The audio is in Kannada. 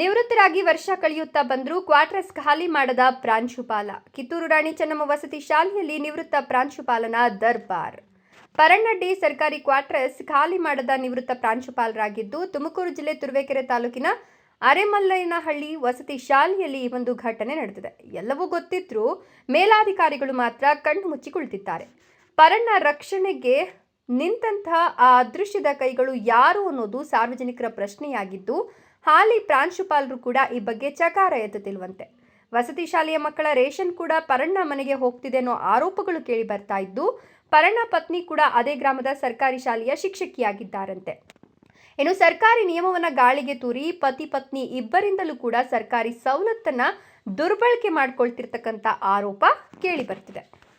ನಿವೃತ್ತರಾಗಿ ವರ್ಷ ಕಳೆಯುತ್ತಾ ಬಂದರೂ ಕ್ವಾರ್ಟರ್ಸ್ ಖಾಲಿ ಮಾಡದ ಪ್ರಾಂಶುಪಾಲ. ಕಿತ್ತೂರು ರಾಣಿ ಚೆನ್ನಮ್ಮ ವಸತಿ ಶಾಲೆಯಲ್ಲಿ ನಿವೃತ್ತ ಪ್ರಾಂಶುಪಾಲನ ದರ್ಬಾರ್. ಪರಣ್ಣಡ್ಡಿ ಸರ್ಕಾರಿ ಕ್ವಾರ್ಟರ್ಸ್ ಖಾಲಿ ಮಾಡದ ನಿವೃತ್ತ ಪ್ರಾಂಶುಪಾಲರಾಗಿದ್ದು, ತುಮಕೂರು ಜಿಲ್ಲೆ ತುರುವೇಕೆರೆ ತಾಲೂಕಿನ ಅರೆಮಲ್ಲಯ್ಯನಹಳ್ಳಿ ವಸತಿ ಶಾಲೆಯಲ್ಲಿ ಈ ಒಂದು ಘಟನೆ ನಡೆದಿದೆ. ಎಲ್ಲವೂ ಗೊತ್ತಿದ್ರೂ ಮೇಲಾಧಿಕಾರಿಗಳು ಮಾತ್ರ ಕಣ್ಣು ಮುಚ್ಚಿ ಕುಳಿತಿದ್ದಾರೆ. ಪರಣ್ಣ ರಕ್ಷಣೆಗೆ ನಿಂತಹ ಆ ಅದೃಶ್ಯದ ಕೈಗಳು ಯಾರು ಅನ್ನೋದು ಸಾರ್ವಜನಿಕರ ಪ್ರಶ್ನೆಯಾಗಿದ್ದು, ಹಾಲಿ ಪ್ರಾಂಶುಪಾಲರು ಕೂಡ ಈ ಬಗ್ಗೆ ಚಕಾರ ಎತ್ತುತ್ತಿಲ್ವಂತೆ. ವಸತಿ ಶಾಲೆಯ ಮಕ್ಕಳ ರೇಷನ್ ಕೂಡ ಪರಣ್ಣ ಮನೆಗೆ ಹೋಗ್ತಿದೆ ಅನ್ನೋ ಆರೋಪಗಳು ಕೇಳಿ ಬರ್ತಾ ಇದ್ದು, ಪರಣ್ಣ ಪತ್ನಿ ಕೂಡ ಅದೇ ಗ್ರಾಮದ ಸರ್ಕಾರಿ ಶಾಲೆಯ ಶಿಕ್ಷಕಿಯಾಗಿದ್ದಾರಂತೆ. ಇನ್ನು ಸರ್ಕಾರಿ ನಿಯಮವನ್ನ ಗಾಳಿಗೆ ತೂರಿ ಪತಿ ಪತ್ನಿ ಇಬ್ಬರಿಂದಲೂ ಕೂಡ ಸರ್ಕಾರಿ ಸವಲತ್ತನ್ನ ದುರ್ಬಳಕೆ ಮಾಡ್ಕೊಳ್ತಿರ್ತಕ್ಕಂಥ ಆರೋಪ ಕೇಳಿ ಬರ್ತಿದೆ.